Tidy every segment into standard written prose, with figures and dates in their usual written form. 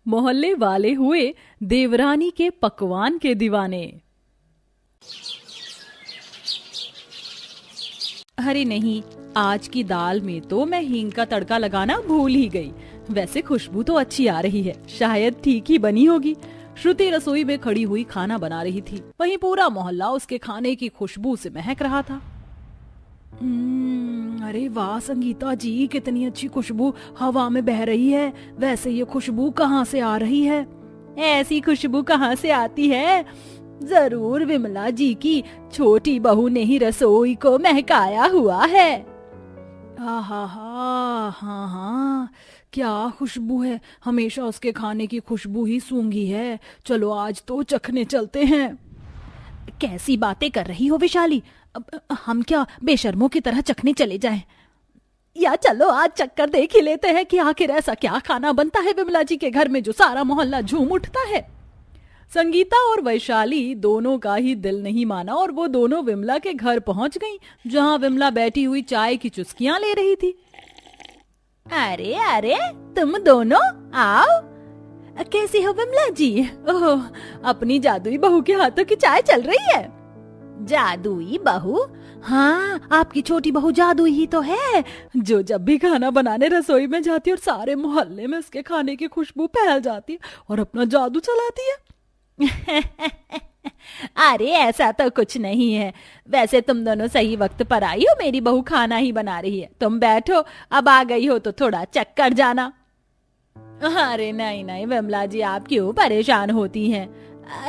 मोहल्ले वाले हुए देवरानी के पकवान के दीवाने। अरे नहीं, आज की दाल में तो मैं हींग का तड़का लगाना भूल ही गई। वैसे खुशबू तो अच्छी आ रही है, शायद ठीक ही बनी होगी। श्रुति रसोई में खड़ी हुई खाना बना रही थी, वहीं पूरा मोहल्ला उसके खाने की खुशबू से महक रहा था। अरे वाह संगीता जी, कितनी अच्छी खुशबू हवा में बह रही है। वैसे ये खुशबू कहाँ से आ रही है? ऐसी खुशबू कहाँ से आती है? जरूर विमला जी की छोटी बहू ने ही रसोई को महकाया हुआ है। हाँ हाँ, क्या खुशबू है। हमेशा उसके खाने की खुशबू ही सूंघी है। चलो आज तो चखने चलते हैं। कैसी बातें कर रही हो विशाली, हम क्या बेशर्मों की तरह चखने चले जाएं? या चलो आज चक्कर देख ही लेते हैं कि आखिर ऐसा क्या खाना बनता है विमला जी के घर में जो सारा मोहल्ला झूम उठता है। संगीता और वैशाली दोनों का ही दिल नहीं माना और वो दोनों विमला के घर पहुंच गईं, जहां विमला बैठी हुई चाय की चुस्कियां ले रही थी। अरे अरे, तुम दोनों आओ। कैसी हो विमला जी? ओह, अपनी जादुई बहू के हाथों की चाय चल रही है। जादुई बहू? हाँ, आपकी छोटी बहू जादुई ही तो है, जो जब भी खाना बनाने रसोई में जाती है और सारे मोहल्ले में उसके खाने की खुशबू फैल जाती है और अपना जादू चलाती है। अरे ऐसा तो कुछ नहीं है। वैसे तुम दोनों सही वक्त पर आई हो, मेरी बहू खाना ही बना रही है। तुम बैठो, अब आ गई हो तो थोड़ा चक्कर जाना। अरे नहीं नहीं विमला जी, आप क्यों परेशान होती हैं?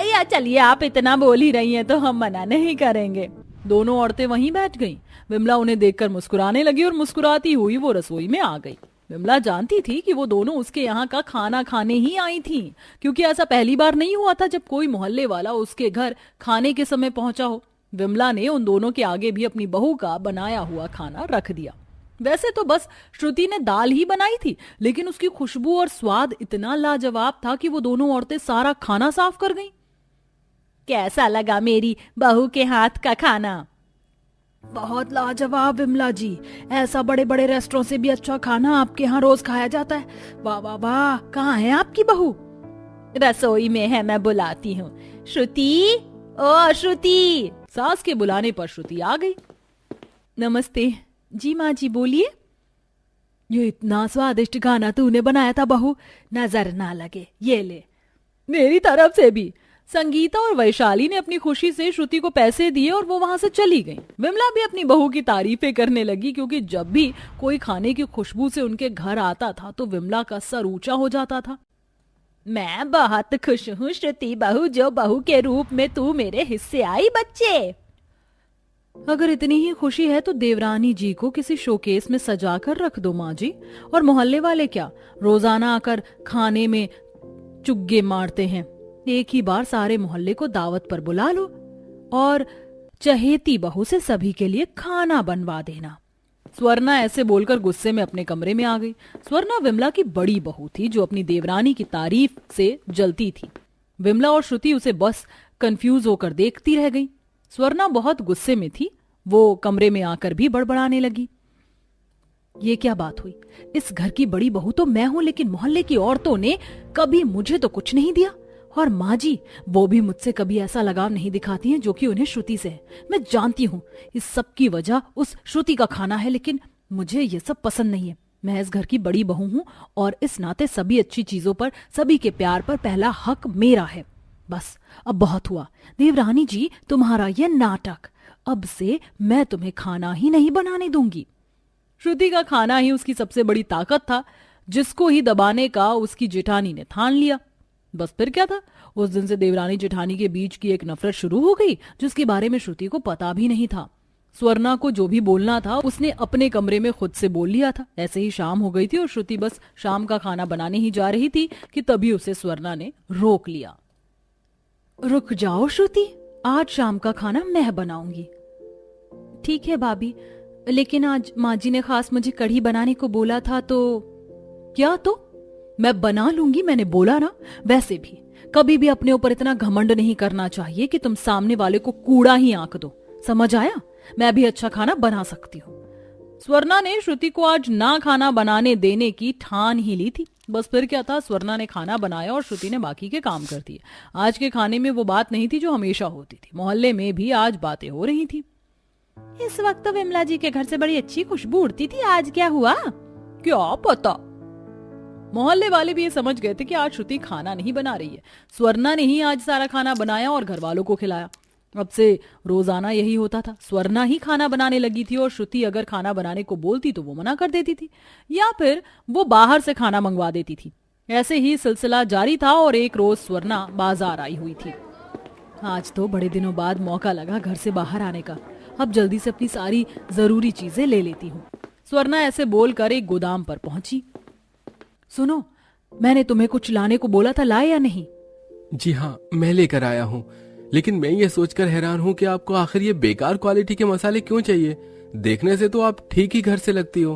या चलिए, आप इतना बोल ही रही हैं तो हम मना नहीं करेंगे। दोनों औरतें वहीं बैठ गईं। विमला उन्हें देखकर मुस्कुराने लगी और मुस्कुराती हुई वो रसोई में आ गई। विमला जानती थी कि वो दोनों उसके यहाँ का खाना खाने ही आई थीं, क्योंकि ऐसा पहली बार नहीं हुआ था जब कोई मोहल्ले वाला उसके घर खाने के समय पहुंचा हो। विमला ने उन दोनों के आगे भी अपनी बहू का बनाया हुआ खाना रख दिया। वैसे तो बस श्रुति ने दाल ही बनाई थी, लेकिन उसकी खुशबू और स्वाद इतना लाजवाब था कि वो दोनों औरतें सारा खाना साफ कर गईं। कैसा लगा मेरी बहू के हाथ का खाना? बहुत लाजवाब विमला जी, ऐसा बड़े बड़े रेस्टोरेंट से भी अच्छा खाना आपके यहाँ रोज खाया जाता है। वाह वाह वाह, कहाँ है आपकी बहू? रसोई में है, मैं बुलाती हूँ। श्रुति, ओ श्रुति। सास के बुलाने पर श्रुति आ गई। नमस्ते जी माँ जी, बोलिए। ये इतना स्वादिष्ट खाना तूने बनाया था बहू, नजर ना लगे, ये ले। मेरी तरफ से भी। संगीता और वैशाली ने अपनी खुशी से श्रुति को पैसे दिए और वो वहां से चली गईं। विमला भी अपनी बहू की तारीफें करने लगी, क्योंकि जब भी कोई खाने की खुशबू से उनके घर आता था तो विमला का सर ऊंचा हो जाता था। मैं बहुत खुश हूँ श्रुति बहू, जो बहू के रूप में तू मेरे हिस्से आई बच्चे। अगर इतनी ही खुशी है तो देवरानी जी को किसी शोकेस में सजा कर रख दो माँ जी। और मोहल्ले वाले क्या रोजाना आकर खाने में चुग्गे मारते हैं? एक ही बार सारे मोहल्ले को दावत पर बुला लो और चहेती बहू से सभी के लिए खाना बनवा देना। स्वर्णा ऐसे बोलकर गुस्से में अपने कमरे में आ गई। स्वर्णा विमला की बड़ी बहू थी, जो अपनी देवरानी की तारीफ से जलती थी। विमला और श्रुति उसे बस कंफ्यूज होकर देखती रह गई। स्वर्णा बहुत गुस्से में थी, वो कमरे में आकर भी बड़बड़ाने लगी। ये क्या बात हुई? इस घर की बड़ी बहू तो मैं हूं, लेकिन मोहल्ले की औरतों ने कभी मुझे तो कुछ नहीं दिया। और माँ जी, वो भी मुझसे कभी ऐसा लगाव नहीं दिखाती हैं जो कि उन्हें श्रुति से है। मैं जानती हूँ इस सब की वजह उस श्रुति का खाना है, लेकिन मुझे ये सब पसंद नहीं है। मैं इस घर की बड़ी बहू हूँ और इस नाते सभी अच्छी चीजों पर, सभी के प्यार पर पहला हक मेरा है। बस अब बहुत हुआ। देवरानी जी, तुम्हारा यह नाटक, अब से मैं तुम्हें खाना ही नहीं बनाने दूंगी। श्रुति का खाना ही उसकी सबसे बड़ी ताकत था, जिसको ही दबाने का उसकी जेठानी ने ठान लिया। बस फिर क्या था, उस दिन से देवरानी जेठानी के बीच की एक नफरत शुरू हो गई, जिसके बारे में श्रुति को पता भी नहीं था। स्वर्णा को जो भी बोलना था उसने अपने कमरे में खुद से बोल लिया था। ऐसे ही शाम हो गई थी और श्रुति बस शाम का खाना बनाने ही जा रही थी कि तभी उसे स्वर्णा ने रोक लिया। रुक जाओ श्रुति, आज शाम का खाना मैं बनाऊंगी। ठीक है भाभी, लेकिन आज माँ जी ने खास मुझे कढ़ी बनाने को बोला था। तो क्या? तो मैं बना लूंगी, मैंने बोला ना। वैसे भी कभी भी अपने ऊपर इतना घमंड नहीं करना चाहिए कि तुम सामने वाले को कूड़ा ही आंक दो, समझ आया? मैं भी अच्छा खाना बना सकती हूँ। स्वर्णा ने श्रुति को आज ना खाना बनाने देने की ठान ही ली थी। बस फिर क्या था, स्वर्णा ने खाना बनाया और श्रुति ने बाकी के काम कर दिए। आज के खाने में वो बात नहीं थी जो हमेशा होती थी। मोहल्ले में भी आज बातें हो रही थी। इस वक्त तो विमला जी के घर से बड़ी अच्छी खुशबू उड़ती थी, आज क्या हुआ? क्या पता। मोहल्ले वाले भी ये समझ गए थे कि आज श्रुति खाना नहीं बना रही है। स्वर्णा ने ही आज सारा खाना बनाया और घर वालों को खिलाया। अब से रोजाना यही होता था। स्वर्णा ही खाना बनाने लगी थी और श्रुति अगर खाना बनाने को बोलती तो वो मना कर देती थी या फिर वो बाहर से खाना मंगवा देती थी। ऐसे ही सिलसिला जारी था और एक रोज स्वर्णा बाजार आई हुई थी। आज तो बड़े दिनों बाद मौका लगा घर से बाहर आने का। अब जल्दी से अपनी सारी जरूरी चीजें ले लेती हूँ। स्वर्णा ऐसे बोलकर एक गोदाम पर पहुंची। सुनो, मैंने तुम्हें कुछ लाने को बोला था, लाए या नहीं? जी हाँ, मैं लेकर आया हूँ, लेकिन मैं ये सोचकर हैरान हूँ कि आपको आखिर ये बेकार क्वालिटी के मसाले क्यों चाहिए? देखने से तो आप ठीक ही घर से लगती हो।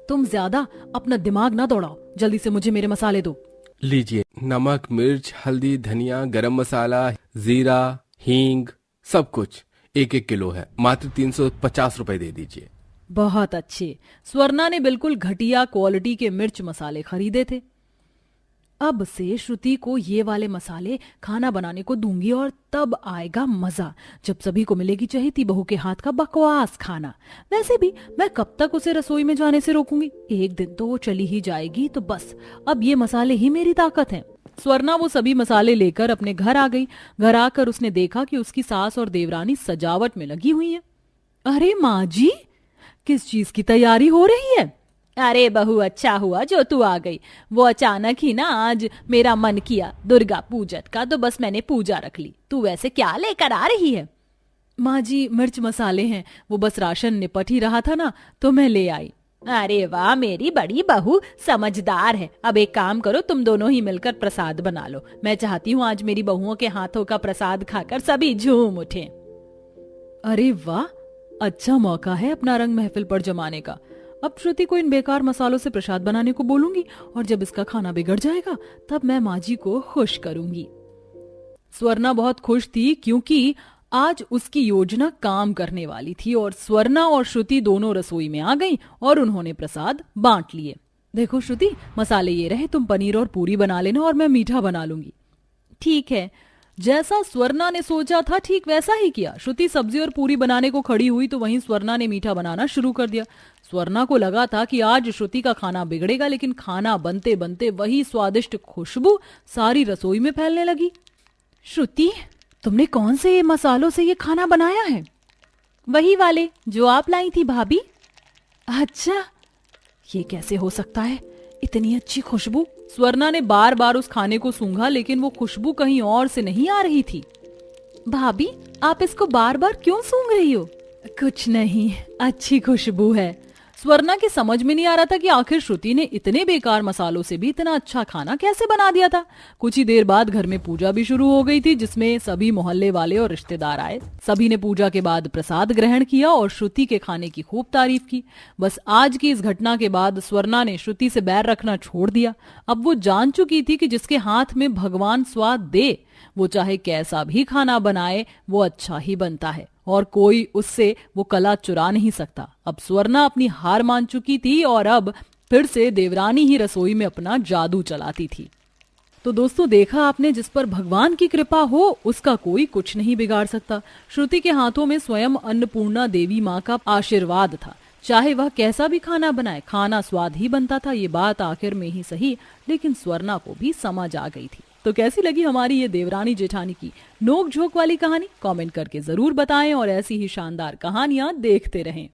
तुम ज्यादा अपना दिमाग ना दौड़ाओ, जल्दी से मुझे मेरे मसाले दो। लीजिए, नमक, मिर्च, हल्दी, धनिया, गरम मसाला, जीरा, हींग, सब कुछ 1-1 किलो है। मात्र 350 रुपए दे दीजिए। बहुत अच्छे। स्वर्णा ने बिल्कुल घटिया क्वालिटी के मिर्च मसाले खरीदे थे। अब से श्रुति को ये वाले मसाले खाना बनाने को दूंगी और तब आएगा मजा, जब सभी को मिलेगी चहेती बहू के हाथ का बकवास खाना। वैसे भी मैं कब तक उसे रसोई में जाने से रोकूंगी? एक दिन तो वो चली ही जाएगी, तो बस अब ये मसाले ही मेरी ताकत है। स्वर्णा वो सभी मसाले लेकर अपने घर आ गई। घर आकर उसने देखा कि उसकी सास और देवरानी सजावट में लगी हुई है। अरे माँ जी, किस चीज की तैयारी हो रही है? अरे बहू, अच्छा हुआ जो तू आ गई। वो अचानक ही ना आज मेरा मन किया दुर्गा पूजत का, तो बस मैंने पूजा रख ली। तू वैसे क्या लेकर आ रही है? माँ जी, मिर्च मसाले हैं, वो बस राशन निपट ही रहा था ना, तो मैं ले आई। अरे वाह, मेरी बड़ी बहू समझदार है। अब एक काम करो, तुम दोनों ही मिलकर प्रसाद बना लो। मैं चाहती हूँ आज मेरी बहुओं के हाथों का प्रसाद खाकर सभी झूम उठें। अरे वाह, अच्छा मौका है अपना रंग महफिल पर जमाने का। अब श्रुति को इन बेकार मसालों से प्रसाद बनाने को बोलूंगी और जब इसका खाना बिगड़ जाएगा तब मैं माँ जी को खुश करूंगी। स्वर्णा बहुत खुश थी क्योंकि आज उसकी योजना काम करने वाली थी और स्वर्णा और श्रुति दोनों रसोई में आ गईं और उन्होंने प्रसाद बांट लिए। देखो श्रुति, मसाले ये रहे, तुम पनीर और पूरी बना लेना और मैं मीठा बना लूंगी। ठीक है। जैसा स्वर्णा ने सोचा था ठीक वैसा ही किया। श्रुति सब्जी और पूरी बनाने को खड़ी हुई तो वहीं स्वर्णा ने मीठा बनाना शुरू कर दिया। स्वर्णा को लगा था कि आज श्रुति का खाना बिगड़ेगा, लेकिन खाना बनते बनते वही स्वादिष्ट खुशबू सारी रसोई में फैलने लगी। श्रुति, तुमने कौन से मसालों से ये खाना बनाया है? वही वाले जो आप लाई थी भाभी। अच्छा, ये कैसे हो सकता है, इतनी अच्छी खुशबू? स्वर्णा ने बार बार उस खाने को सूंघा, लेकिन वो खुशबू कहीं और से नहीं आ रही थी। भाभी, आप इसको बार बार क्यों सूंघ रही हो? कुछ नहीं, अच्छी खुशबू है। स्वर्णा की समझ में नहीं आ रहा था कि आखिर श्रुति ने इतने बेकार मसालों से भी इतना अच्छा खाना कैसे बना दिया था। कुछ ही देर बाद घर में पूजा भी शुरू हो गई थी, जिसमें सभी मोहल्ले वाले और रिश्तेदार आए। सभी ने पूजा के बाद प्रसाद ग्रहण किया और श्रुति के खाने की खूब तारीफ की। बस आज की इस घटना के बाद स्वर्णा ने श्रुति से बैर रखना छोड़ दिया। अब वो जान चुकी थी कि जिसके हाथ में भगवान स्वाद दे, वो चाहे कैसा भी खाना बनाए वो अच्छा ही बनता है और कोई उससे वो कला चुरा नहीं सकता। अब स्वर्णा अपनी हार मान चुकी थी और अब फिर से देवरानी ही रसोई में अपना जादू चलाती थी। तो दोस्तों, देखा आपने, जिस पर भगवान की कृपा हो उसका कोई कुछ नहीं बिगाड़ सकता। श्रुति के हाथों में स्वयं अन्नपूर्णा देवी माँ का आशीर्वाद था। चाहे वह कैसा भी खाना बनाए, खाना स्वाद ही बनता था। ये बात आखिर में ही सही, लेकिन स्वर्णा को भी समझ आ गई थी। तो कैसी लगी हमारी ये देवरानी जेठानी की नोक झोंक वाली कहानी? कमेंट करके जरूर बताएं और ऐसी ही शानदार कहानियां देखते रहें।